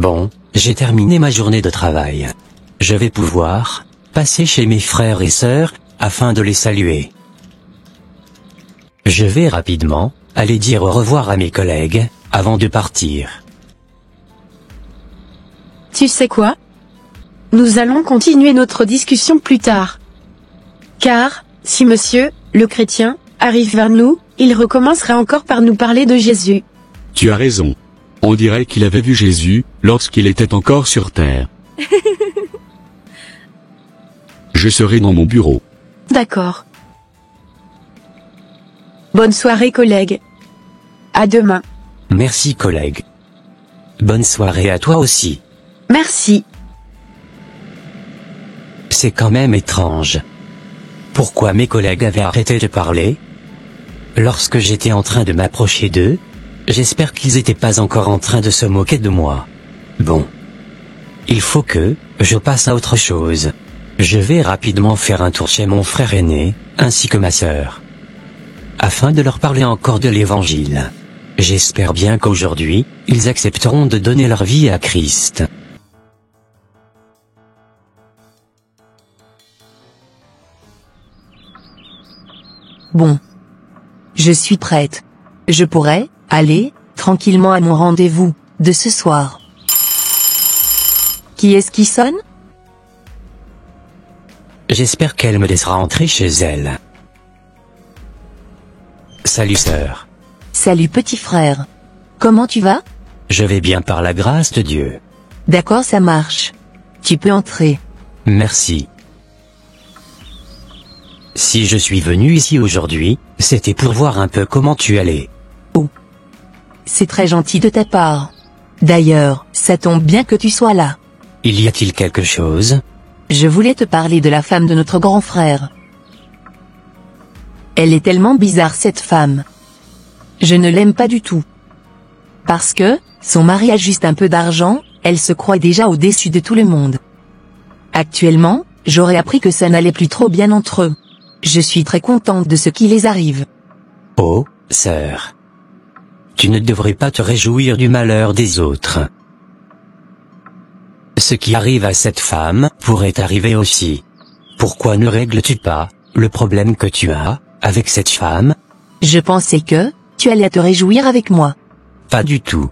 Bon, j'ai terminé ma journée de travail. Je vais pouvoir passer chez mes frères et sœurs, afin de les saluer. Je vais rapidement aller dire au revoir à mes collègues, avant de partir. Tu sais quoi? Nous allons continuer notre discussion plus tard. Car, si monsieur, le chrétien, arrive vers nous, il recommencera encore par nous parler de Jésus. Tu as raison. On dirait qu'il avait vu Jésus, lorsqu'il était encore sur terre. Je serai dans mon bureau. D'accord. Bonne soirée collègue. À demain. Merci collègue. Bonne soirée à toi aussi. Merci. C'est quand même étrange. Pourquoi mes collègues avaient arrêté de parler? Lorsque j'étais en train de m'approcher d'eux, j'espère qu'ils n'étaient pas encore en train de se moquer de moi. Bon. Il faut que je passe à autre chose. Je vais rapidement faire un tour chez mon frère aîné, ainsi que ma sœur, afin de leur parler encore de l'Évangile. J'espère bien qu'aujourd'hui, ils accepteront de donner leur vie à Christ. Bon. Je suis prête. Je pourrais aller tranquillement à mon rendez-vous de ce soir. Qui est-ce qui sonne? J'espère qu'elle me laissera entrer chez elle. Salut sœur. Salut petit frère. Comment tu vas? Je vais bien par la grâce de Dieu. D'accord, ça marche. Tu peux entrer. Merci. Si je suis venu ici aujourd'hui, c'était pour voir un peu comment tu allais. Oh. C'est très gentil de ta part. D'ailleurs, ça tombe bien que tu sois là. Y a-t-il quelque chose? Je voulais te parler de la femme de notre grand frère. Elle est tellement bizarre cette femme. Je ne l'aime pas du tout. Parce que, son mari a juste un peu d'argent, elle se croit déjà au-dessus de tout le monde. Actuellement, j'aurais appris que ça n'allait plus trop bien entre eux. Je suis très contente de ce qui les arrive. Oh, sœur. Tu ne devrais pas te réjouir du malheur des autres. Ce qui arrive à cette femme pourrait arriver aussi. Pourquoi ne règles-tu pas le problème que tu as avec cette femme? Je pensais que tu allais te réjouir avec moi. Pas du tout.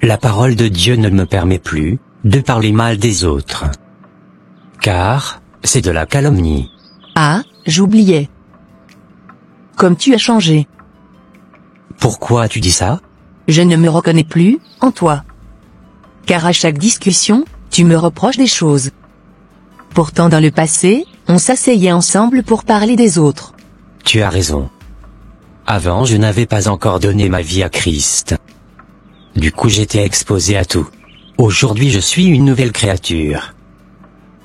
La parole de Dieu ne me permet plus de parler mal des autres. Car c'est de la calomnie. Ah, j'oubliais. Comme tu as changé. Pourquoi tu dis ça? Je ne me reconnais plus en toi. Car à chaque discussion, tu me reproches des choses. Pourtant dans le passé, on s'asseyait ensemble pour parler des autres. Tu as raison. Avant je n'avais pas encore donné ma vie à Christ. Du coup j'étais exposé à tout. Aujourd'hui je suis une nouvelle créature.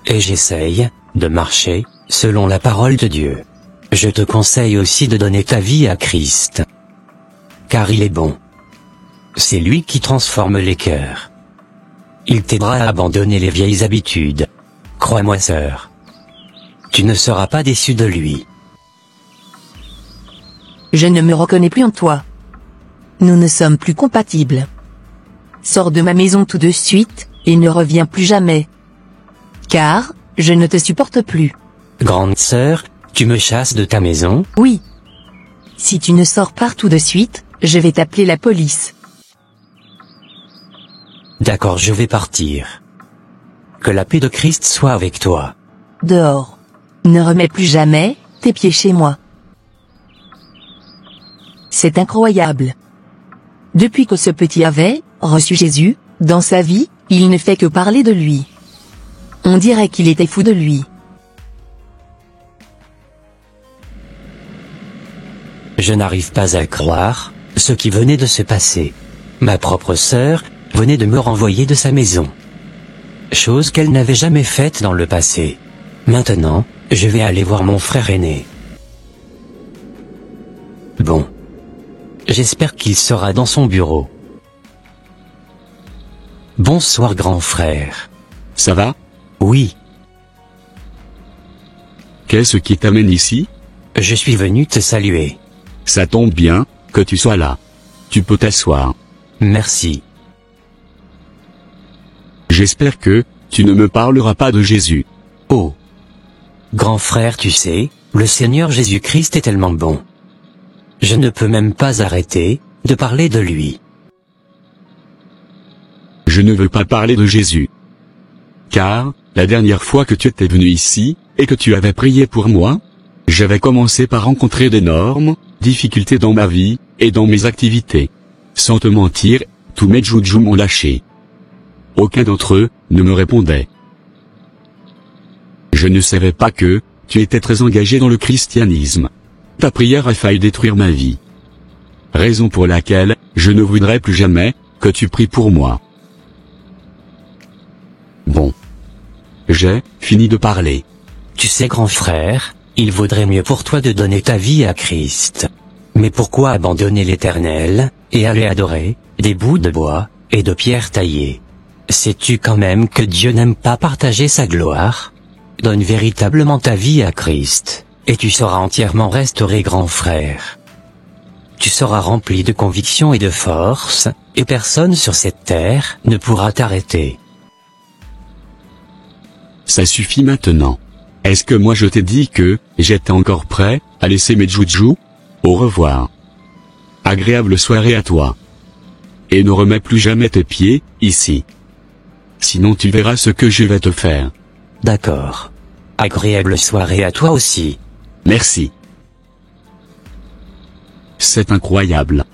Et j'essaye de marcher selon la parole de Dieu. Je te conseille aussi de donner ta vie à Christ. Car il est bon. C'est lui qui transforme les cœurs. Il t'aidera à abandonner les vieilles habitudes. Crois-moi sœur. Tu ne seras pas déçu de lui. Je ne me reconnais plus en toi. Nous ne sommes plus compatibles. Sors de ma maison tout de suite, et ne reviens plus jamais. Car, je ne te supporte plus. Grande sœur, tu me chasses de ta maison? Oui. Si tu ne sors pas tout de suite, je vais t'appeler la police. D'accord, je vais partir. Que la paix de Christ soit avec toi. Dehors. Ne remets plus jamais tes pieds chez moi. C'est incroyable. Depuis que ce petit avait reçu Jésus dans sa vie, il ne fait que parler de lui. On dirait qu'il était fou de lui. Je n'arrive pas à croire ce qui venait de se passer. Ma propre sœur venait de me renvoyer de sa maison. Chose qu'elle n'avait jamais faite dans le passé. Maintenant, je vais aller voir mon frère aîné. Bon. J'espère qu'il sera dans son bureau. Bonsoir grand frère. Ça va? Oui. Qu'est-ce qui t'amène ici? Je suis venu te saluer. Ça tombe bien que tu sois là. Tu peux t'asseoir. Merci. J'espère que tu ne me parleras pas de Jésus. Oh. Grand frère, tu sais, le Seigneur Jésus-Christ est tellement bon. Je ne peux même pas arrêter de parler de lui. Je ne veux pas parler de Jésus. Car, la dernière fois que tu étais venu ici, et que tu avais prié pour moi, j'avais commencé par rencontrer d'énormes difficultés dans ma vie, et dans mes activités. Sans te mentir, tous mes joujous m'ont lâché. Aucun d'entre eux ne me répondait. Je ne savais pas que tu étais très engagé dans le christianisme. Ta prière a failli détruire ma vie. Raison pour laquelle je ne voudrais plus jamais que tu pries pour moi. Bon. J'ai fini de parler. Tu sais, grand frère, il vaudrait mieux pour toi de donner ta vie à Christ. Mais pourquoi abandonner l'Éternel, et aller adorer des bouts de bois et de pierre taillées? Sais-tu quand même que Dieu n'aime pas partager sa gloire? Donne véritablement ta vie à Christ, et tu seras entièrement restauré, grand frère. Tu seras rempli de conviction et de force, et personne sur cette terre ne pourra t'arrêter. Ça suffit maintenant. Est-ce que moi je t'ai dit que j'étais encore prêt à laisser mes joujous? Au revoir. Agréable soirée à toi. Et ne remets plus jamais tes pieds ici. Sinon tu verras ce que je vais te faire. D'accord. Agréable soirée à toi aussi. Merci. C'est incroyable.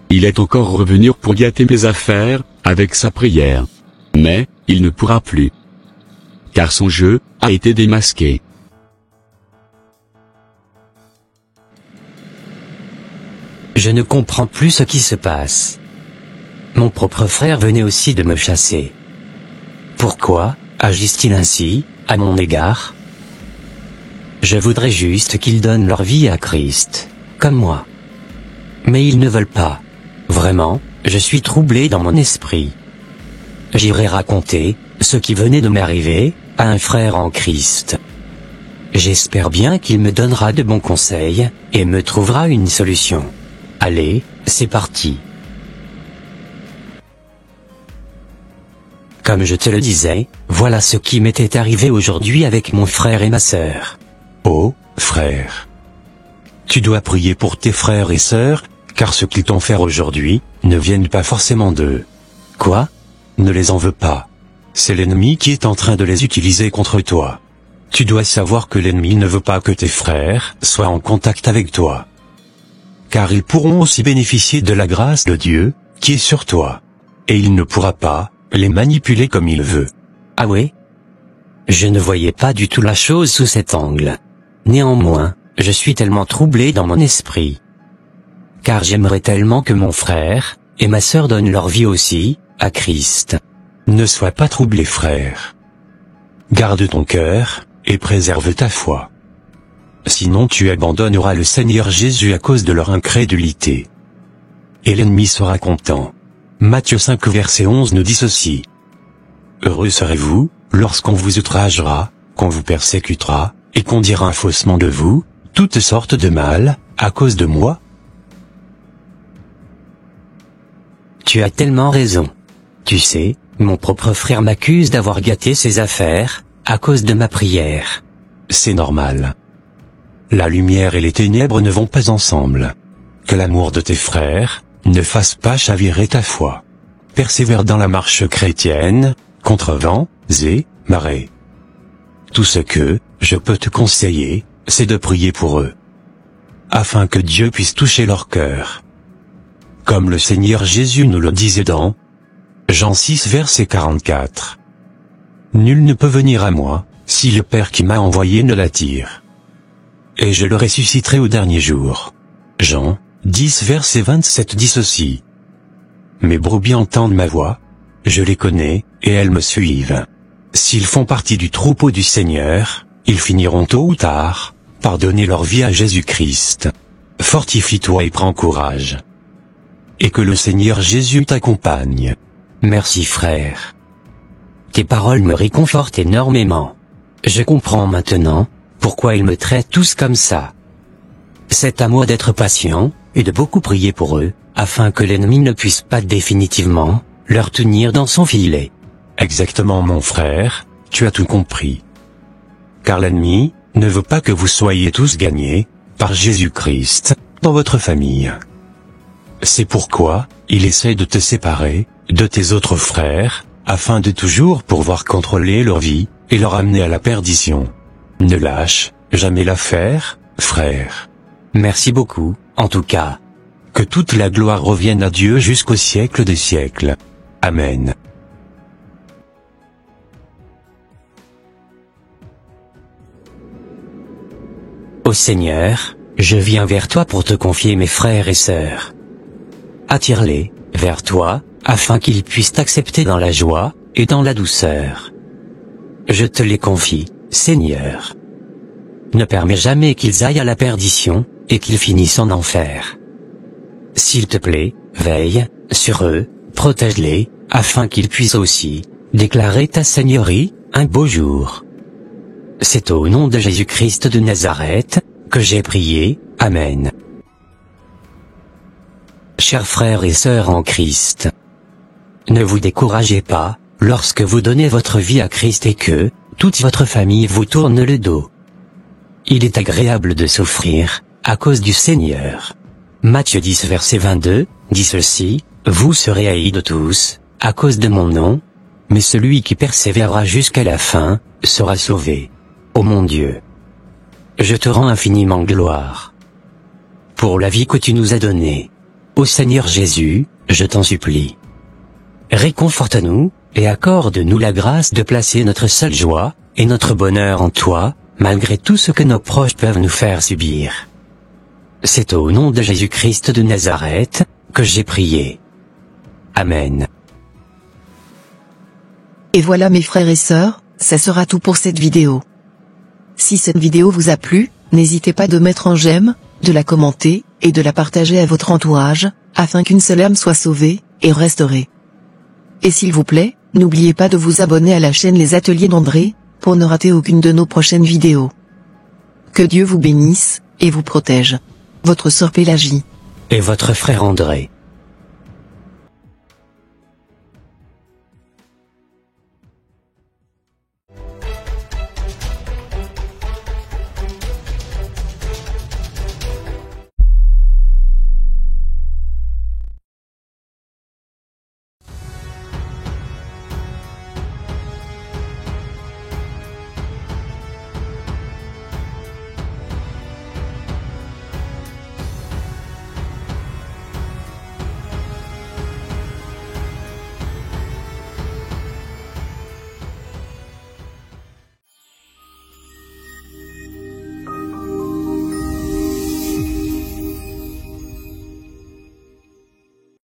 Il est encore revenu pour gâter mes affaires, avec sa prière. Mais, il ne pourra plus. Car son jeu a été démasqué. Je ne comprends plus ce qui se passe. Mon propre frère venait aussi de me chasser. Pourquoi agissent-ils ainsi, à mon égard? Je voudrais juste qu'ils donnent leur vie à Christ, comme moi. Mais ils ne veulent pas. Vraiment, je suis troublé dans mon esprit. J'irai raconter ce qui venait de m'arriver à un frère en Christ. J'espère bien qu'il me donnera de bons conseils, et me trouvera une solution. Allez, c'est parti. Comme je te le disais, voilà ce qui m'était arrivé aujourd'hui avec mon frère et ma sœur. Oh, frère. Tu dois prier pour tes frères et sœurs, car ce qu'ils t'ont fait aujourd'hui ne viennent pas forcément d'eux. Quoi? Ne les en veux pas. C'est l'ennemi qui est en train de les utiliser contre toi. Tu dois savoir que l'ennemi ne veut pas que tes frères soient en contact avec toi. Car ils pourront aussi bénéficier de la grâce de Dieu, qui est sur toi. Et il ne pourra pas les manipuler comme il veut. Ah ouais? Je ne voyais pas du tout la chose sous cet angle. Néanmoins, je suis tellement troublé dans mon esprit. Car j'aimerais tellement que mon frère et ma sœur donnent leur vie aussi à Christ. Ne sois pas troublé, frère. Garde ton cœur, et préserve ta foi. Sinon tu abandonneras le Seigneur Jésus à cause de leur incrédulité. Et l'ennemi sera content. Matthieu 5 verset 11 nous dit ceci. Heureux serez-vous, lorsqu'on vous outragera, qu'on vous persécutera, et qu'on dira faussement de vous, toutes sortes de mal, à cause de moi? Tu as tellement raison. Tu sais, mon propre frère m'accuse d'avoir gâté ses affaires, à cause de ma prière. C'est normal. La lumière et les ténèbres ne vont pas ensemble. Que l'amour de tes frères ne fasse pas chavirer ta foi. Persévère dans la marche chrétienne, contre vents et marées. Tout ce que je peux te conseiller, c'est de prier pour eux. Afin que Dieu puisse toucher leur cœur. Comme le Seigneur Jésus nous le disait dans Jean 6 verset 44. Nul ne peut venir à moi, si le Père qui m'a envoyé ne l'attire. Et je le ressusciterai au dernier jour. Jean 10 verset 27 dit ceci. Mes brebis entendent ma voix, je les connais, et elles me suivent. S'ils font partie du troupeau du Seigneur, ils finiront tôt ou tard par donner leur vie à Jésus-Christ. Fortifie-toi et prends courage. Et que le Seigneur Jésus t'accompagne. Merci frère. Tes paroles me réconfortent énormément. Je comprends maintenant pourquoi ils me traitent tous comme ça. C'est à moi d'être patient, et de beaucoup prier pour eux, afin que l'ennemi ne puisse pas définitivement leur tenir dans son filet. Exactement mon frère, tu as tout compris. Car l'ennemi ne veut pas que vous soyez tous gagnés par Jésus-Christ dans votre famille. C'est pourquoi il essaie de te séparer de tes autres frères, afin de toujours pouvoir contrôler leur vie et leur amener à la perdition. Ne lâche jamais l'affaire, frère. Merci beaucoup, en tout cas. Que toute la gloire revienne à Dieu jusqu'au siècle des siècles. Amen. Ô Seigneur, je viens vers toi pour te confier mes frères et sœurs. Attire-les vers toi, afin qu'ils puissent t'accepter dans la joie et dans la douceur. Je te les confie, Seigneur. Ne permets jamais qu'ils aillent à la perdition, et qu'ils finissent en enfer. S'il te plaît, veille sur eux, protège-les, afin qu'ils puissent aussi déclarer ta Seigneurie un beau jour. C'est au nom de Jésus-Christ de Nazareth que j'ai prié, Amen. Chers frères et sœurs en Christ, ne vous découragez pas, lorsque vous donnez votre vie à Christ et que toute votre famille vous tourne le dos. Il est agréable de souffrir à cause du Seigneur. Matthieu 10 verset 22, dit ceci, « Vous serez haïs de tous, à cause de mon nom, mais celui qui persévérera jusqu'à la fin, sera sauvé. Ô mon Dieu, je te rends infiniment gloire pour la vie que tu nous as donnée. Ô Seigneur Jésus, je t'en supplie. Réconforte-nous, et accorde-nous la grâce de placer notre seule joie et notre bonheur en toi, malgré tout ce que nos proches peuvent nous faire subir. C'est au nom de Jésus-Christ de Nazareth que j'ai prié. Amen. Et voilà mes frères et sœurs, ça sera tout pour cette vidéo. Si cette vidéo vous a plu, n'hésitez pas de mettre un j'aime, de la commenter, et de la partager à votre entourage, afin qu'une seule âme soit sauvée, et restaurée. Et s'il vous plaît, n'oubliez pas de vous abonner à la chaîne Les Ateliers d'André, pour ne rater aucune de nos prochaines vidéos. Que Dieu vous bénisse, et vous protège. Votre sœur Pélagie. Et votre frère André.